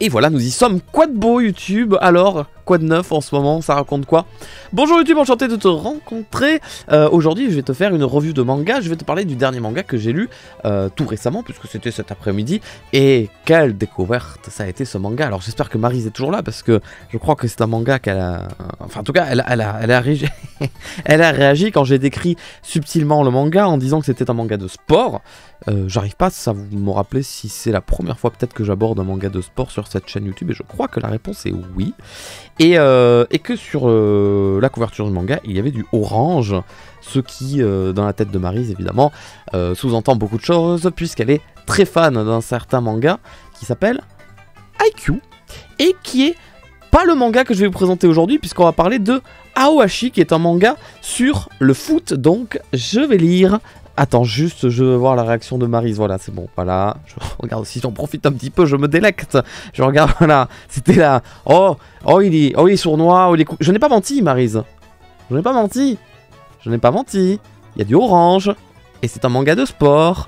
Et voilà, nous y sommes. Quoi de beau YouTube? Alors, quoi de neuf en ce moment? Ça raconte quoi? Bonjour YouTube, enchanté de te rencontrer. Aujourd'hui, je vais te faire une review de manga. Je vais te parler du dernier manga que j'ai lu tout récemment, puisque c'était cet après-midi. Et quelle découverte ça a été ce manga. Alors j'espère que Maryse est toujours là, parce que je crois que c'est un manga qu'elle a... Enfin, en tout cas, elle a réagi... elle a réagi quand j'ai décrit subtilement le manga en disant que c'était un manga de sport. J'arrive pas à me rappeler si c'est la première fois peut-être que j'aborde un manga de sport sur cette chaîne YouTube, et je crois que la réponse est oui. Et que sur la couverture du manga, il y avait du orange, ce qui, dans la tête de Maryse évidemment, sous-entend beaucoup de choses, puisqu'elle est très fan d'un certain manga qui s'appelle Haikyuu, et qui est pas le manga que je vais vous présenter aujourd'hui, puisqu'on va parler de Aoashi, qui est un manga sur le foot, donc je vais lire... Attends, juste, je veux voir la réaction de Maryse. Voilà, c'est bon. Voilà, je regarde aussi, j'en profite un petit peu, je me délecte. Je regarde, voilà, c'était là. Oh, il est sournois. Je n'ai pas menti, Maryse. Je n'ai pas menti. Je n'ai pas menti. Il y a du orange. Et c'est un manga de sport.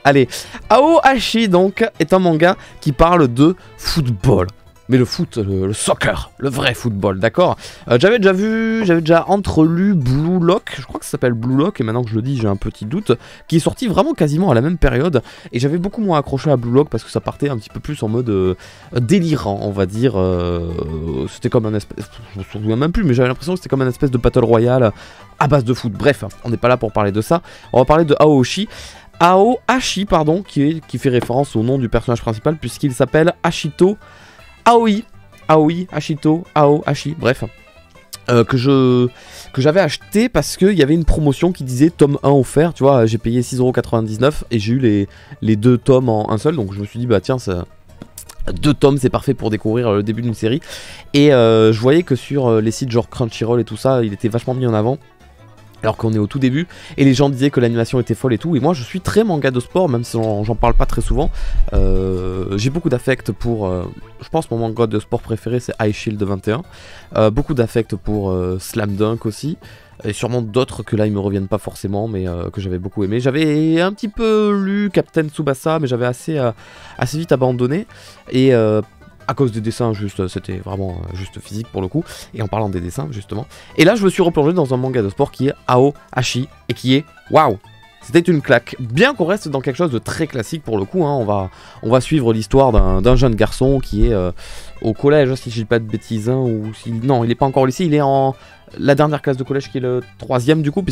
Allez, Aoashi, donc, est un manga qui parle de football. Mais le foot, le soccer, le vrai football, d'accord. J'avais déjà entrelu Blue Lock, je crois que ça s'appelle Blue Lock, et maintenant que je le dis, j'ai un petit doute, qui est sorti vraiment quasiment à la même période, et j'avais beaucoup moins accroché à Blue Lock parce que ça partait un petit peu plus en mode délirant, on va dire. C'était comme un espèce, je me souviens même plus, mais j'avais l'impression que c'était comme un espèce de Battle Royale à base de foot. Bref, on n'est pas là pour parler de ça, on va parler de Aoashi. Aoashi, pardon, qui fait référence au nom du personnage principal, puisqu'il s'appelle Ashito Aoi, Ashito, Aoashi, bref, que j'avais acheté parce qu'il y avait une promotion qui disait tome 1 offert, tu vois, j'ai payé 6,99€ et j'ai eu les deux tomes en un seul, donc je me suis dit, bah tiens, deux tomes, c'est parfait pour découvrir le début d'une série, et je voyais que sur les sites genre Crunchyroll et tout ça, il était vachement mis en avant, alors qu'on est au tout début, et les gens disaient que l'animation était folle et tout, et moi je suis très manga de sport, même si j'en parle pas très souvent. J'ai beaucoup d'affect pour, je pense mon manga de sport préféré c'est High Shield 21, beaucoup d'affect pour Slam Dunk aussi, et sûrement d'autres que là ils me reviennent pas forcément, mais que j'avais beaucoup aimé. J'avais un petit peu lu Captain Tsubasa, mais j'avais assez vite abandonné, et à cause des dessins, juste, c'était vraiment juste physique pour le coup. Et en parlant des dessins, justement. Et là, je me suis replongé dans un manga de sport qui est Aoashi. Et qui est... Waouh! C'était une claque. Bien qu'on reste dans quelque chose de très classique pour le coup. Hein, on va suivre l'histoire d'un jeune garçon qui est au collège, si je dis pas de bêtises. Hein, non, il n'est pas encore au lycée, il est en... La dernière classe de collège qui est le 3ème du coup,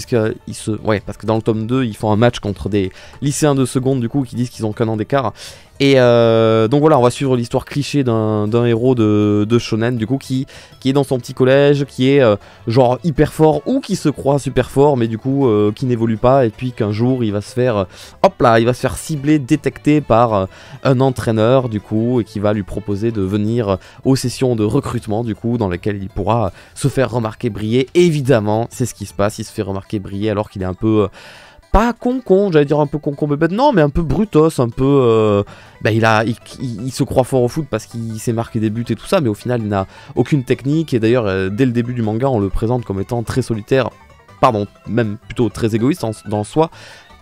ouais, parce que dans le tome 2 ils font un match contre des lycéens de seconde du coup qui disent qu'ils ont qu'un an d'écart. Et donc voilà, on va suivre l'histoire cliché d'un héros de shonen du coup qui est dans son petit collège, qui est genre hyper fort ou qui se croit super fort mais du coup qui n'évolue pas, et puis qu'un jour il va se faire cibler, détecter par un entraîneur du coup, et qui va lui proposer de venir aux sessions de recrutement du coup dans lesquelles il pourra se faire remarquer, briller. Évidemment, c'est ce qui se passe, il se fait remarquer, briller alors qu'il est un peu... pas con, j'allais dire un peu con bébête, non, mais un peu brutos, un peu... il se croit fort au foot parce qu'il s'est marqué des buts et tout ça, mais au final il n'a aucune technique, et d'ailleurs dès le début du manga on le présente comme étant très solitaire, pardon, même plutôt très égoïste dans soi,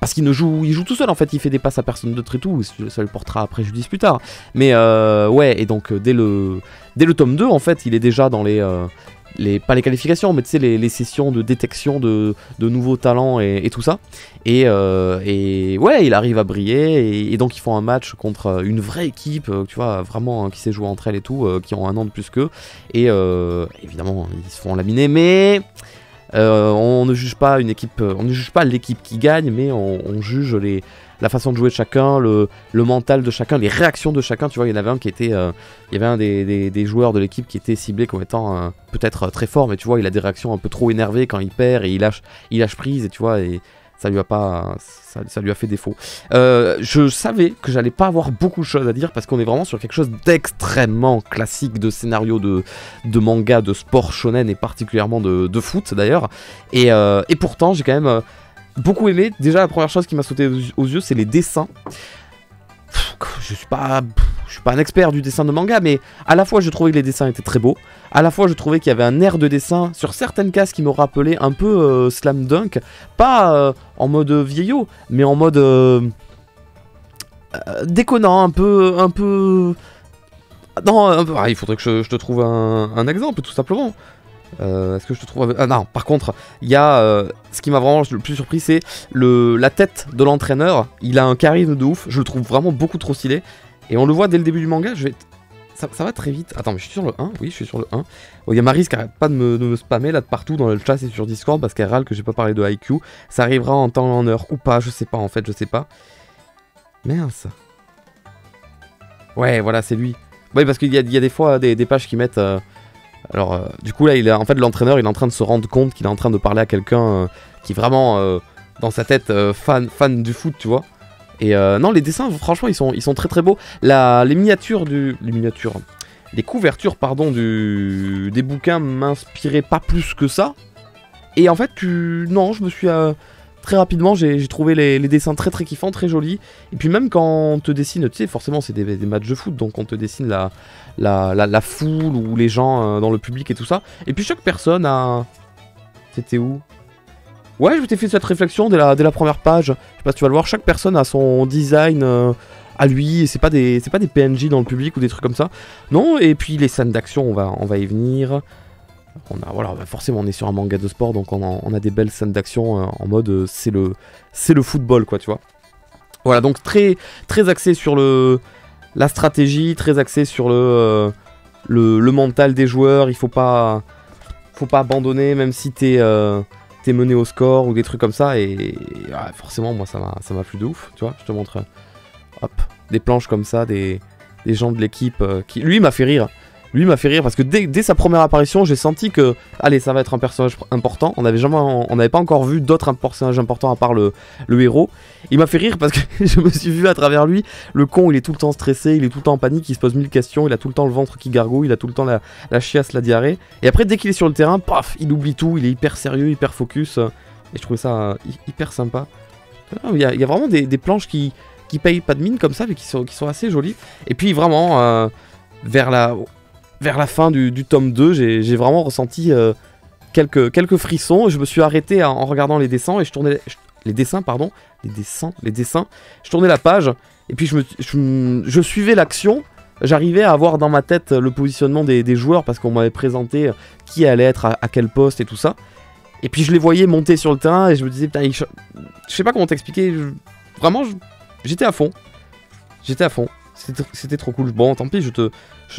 parce qu'il joue tout seul en fait, il fait des passes à personne d'autre et tout, ça lui portera préjudice plus tard. Mais ouais, et donc dès le tome 2 en fait, il est déjà dans pas les qualifications, mais tu sais, les sessions de détection de nouveaux talents et tout ça. Et ouais, il arrive à briller, et donc ils font un match contre une vraie équipe, tu vois, vraiment, qui sait jouer entre elles et tout, qui ont un an de plus qu'eux. Et évidemment, ils se font laminer, mais... on ne juge pas une équipe, on ne juge pas l'équipe qui gagne, mais on juge la façon de jouer de chacun, le mental de chacun, les réactions de chacun. Tu vois, il y en avait un qui était, il y avait un des joueurs de l'équipe qui était ciblé comme étant peut-être très fort, mais tu vois, il a des réactions un peu trop énervées quand il perd, et il lâche prise, et tu vois, et ça lui a fait défaut. Je savais que j'allais pas avoir beaucoup de choses à dire parce qu'on est vraiment sur quelque chose d'extrêmement classique de scénario de manga, de sport shonen, et particulièrement de foot d'ailleurs. Et pourtant j'ai quand même beaucoup aimé. Déjà la première chose qui m'a sauté aux yeux, c'est les dessins. Je suis pas un expert du dessin de manga, mais à la fois je trouvais que les dessins étaient très beaux, à la fois je trouvais qu'il y avait un air de dessin sur certaines cases qui me rappelait un peu Slam Dunk, pas en mode vieillot, mais en mode déconnant, un peu Non, il faudrait que je te trouve un exemple, tout simplement. Est-ce que je te trouve... Ah non, par contre, il y a... ce qui m'a vraiment le plus surpris, c'est la tête de l'entraîneur. Il a un charisme de ouf, je le trouve vraiment beaucoup trop stylé. Et on le voit dès le début du manga, ça va très vite. Attends, mais je suis sur le 1, oui, je suis sur le 1. Il y a Maryse qui arrête pas de me spammer là de partout dans le chat et sur Discord parce qu'elle râle que j'ai pas parlé de IQ. Ça arrivera en temps et en heure ou pas, je sais pas en fait, je sais pas. Mince. Ouais, voilà, c'est lui. Ouais, parce qu'il y a des fois des pages qui mettent... du coup là, en fait l'entraîneur il est en train de se rendre compte qu'il est en train de parler à quelqu'un qui est vraiment dans sa tête fan du foot, tu vois. Et non, les dessins franchement ils sont très très beaux. Les miniatures, les couvertures pardon des bouquins m'inspiraient pas plus que ça. Et en fait non, je me suis très rapidement j'ai trouvé les dessins très très kiffants, très jolis. Et puis même quand on te dessine, tu sais forcément c'est des matchs de foot, donc on te dessine la foule ou les gens dans le public et tout ça. Et puis chaque personne a... C'était où? Ouais, je t'ai fait cette réflexion dès la première page. Je sais pas si tu vas le voir, chaque personne a son design à lui. Et c'est pas des PNJ dans le public ou des trucs comme ça. Non, et puis les scènes d'action, on va y venir. Voilà, forcément on est sur un manga de sport, donc on a des belles scènes d'action en mode c'est le football quoi, tu vois. Voilà, donc très axé sur la stratégie, très axé sur le mental des joueurs. Il faut pas abandonner même si t'es mené au score ou des trucs comme ça. Et ouais, forcément moi ça m'a plu de ouf, tu vois. Je te montre hop, des planches comme ça, des gens de l'équipe qui... Lui m'a fait rire. Lui m'a fait rire parce que dès sa première apparition, j'ai senti que, allez, ça va être un personnage important. On n'avait pas encore vu d'autres personnages importants à part le héros. Il m'a fait rire parce que je me suis vu à travers lui. Le con, il est tout le temps stressé, il est tout le temps en panique, il se pose 1000 questions, il a tout le temps le ventre qui gargouille, il a tout le temps la chiasse, la diarrhée. Et après, dès qu'il est sur le terrain, paf, il oublie tout, il est hyper sérieux, hyper focus. Et je trouvais ça hyper sympa. Il y a vraiment des planches qui payent pas de mine comme ça, mais qui sont assez jolies. Et puis vraiment, vers la fin du tome 2, j'ai vraiment ressenti quelques frissons. Je me suis arrêté en regardant les dessins et je tournais les dessins. Je tournais la page et puis je suivais l'action. J'arrivais à avoir dans ma tête le positionnement des joueurs parce qu'on m'avait présenté qui allait être à quel poste et tout ça. Et puis je les voyais monter sur le terrain et je me disais putain, je sais pas comment t'expliquer. Vraiment, j'étais à fond. C'était trop cool. Bon, tant pis, je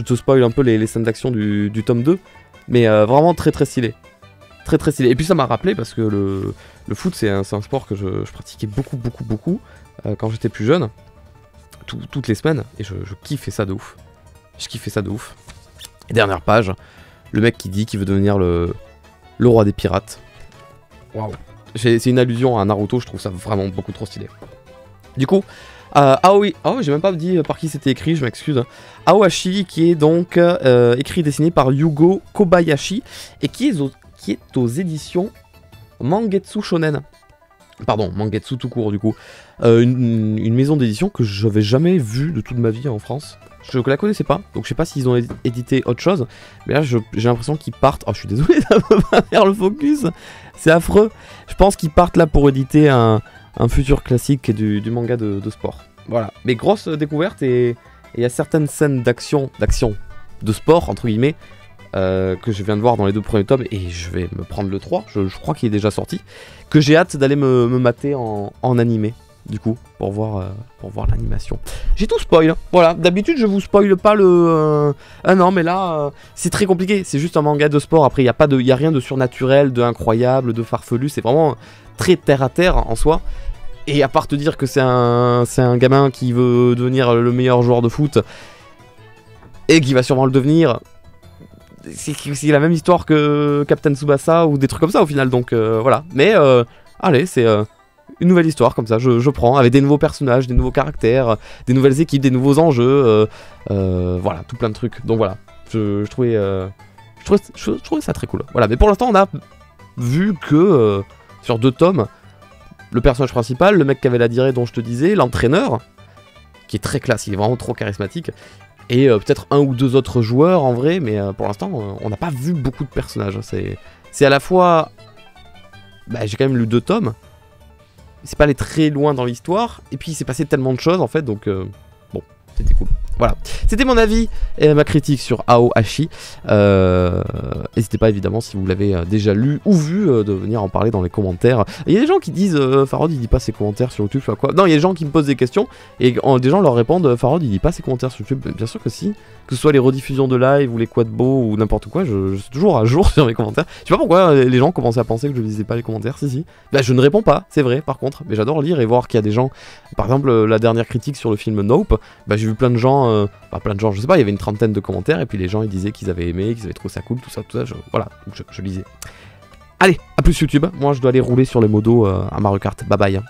te spoil un peu les scènes d'action du tome 2. Mais vraiment très très stylé. Très très stylé. Et puis ça m'a rappelé parce que le foot c'est un sport que je pratiquais beaucoup quand j'étais plus jeune. Toutes les semaines. Et je kiffais ça de ouf. Et dernière page, le mec qui dit qu'il veut devenir le roi des pirates. Waouh. C'est une allusion à Naruto, je trouve ça vraiment beaucoup trop stylé. Du coup... j'ai même pas dit par qui c'était écrit, je m'excuse. Aoashi, qui est donc écrit et dessiné par Yugo Kobayashi, et qui est aux éditions Mangetsu Shonen. Pardon, Mangetsu tout court du coup. Une maison d'édition que j'avais jamais vue de toute ma vie en France. Je la connaissais pas, donc je sais pas s'ils ont édité autre chose. Mais là, j'ai l'impression qu'ils partent... Oh, je suis désolé, ça peut pas faire le focus. C'est affreux. Je pense qu'ils partent là pour éditer un futur classique du manga de sport. Voilà. Mais grosse découverte et il y a certaines scènes d'action de sport, entre guillemets, que je viens de voir dans les 2 premiers tomes et je vais me prendre le 3, je crois qu'il est déjà sorti, que j'ai hâte d'aller me mater en animé, du coup, pour voir l'animation. J'ai tout spoil, voilà. D'habitude, je vous spoil pas le... Ah non, mais là, c'est très compliqué. C'est juste un manga de sport. Après, il y a rien de surnaturel, de incroyable, de farfelu. C'est vraiment très terre-à-terre en soi. Et à part te dire que c'est un gamin qui veut devenir le meilleur joueur de foot et qui va sûrement le devenir, c'est la même histoire que Captain Tsubasa ou des trucs comme ça au final. Donc voilà. Mais allez, c'est une nouvelle histoire comme ça. Je prends avec des nouveaux personnages, des nouveaux caractères, des nouvelles équipes, des nouveaux enjeux. Voilà, tout plein de trucs. Donc voilà. Je trouvais ça très cool. Voilà. Mais pour l'instant, on a vu que sur 2 tomes. Le personnage principal, le mec qui avait la diarrhée dont je te disais, l'entraîneur, qui est très classe, il est vraiment trop charismatique, et peut-être 1 ou 2 autres joueurs en vrai, mais pour l'instant, on n'a pas vu beaucoup de personnages. C'est à la fois... Bah, j'ai quand même lu 2 tomes, c'est pas allé très loin dans l'histoire, et puis il s'est passé tellement de choses en fait, donc bon, c'était cool. Voilà, c'était mon avis et ma critique sur Aohashi. N'hésitez pas évidemment si vous l'avez déjà lu ou vu de venir en parler dans les commentaires. Il y a des gens qui disent Farod il dit pas ses commentaires sur YouTube, je sais pas quoi. Non, il y a des gens qui me posent des questions et des gens leur répondent Farod il dit pas ses commentaires sur YouTube. Bien sûr que si, que ce soit les rediffusions de live ou les quadbos ou n'importe quoi, je suis toujours à jour sur mes commentaires. Je sais pas pourquoi les gens commençaient à penser que je lisais pas les commentaires. Si. Bah, je ne réponds pas, c'est vrai par contre, mais j'adore lire et voir qu'il y a des gens. Par exemple, la dernière critique sur le film Nope, bah, j'ai vu plein de gens, je sais pas, il y avait une trentaine de commentaires et puis les gens ils disaient qu'ils avaient aimé, qu'ils avaient trouvé ça cool, tout ça, voilà, donc je lisais. Allez, à plus YouTube, moi je dois aller rouler sur les modos à Mario Kart, bye bye.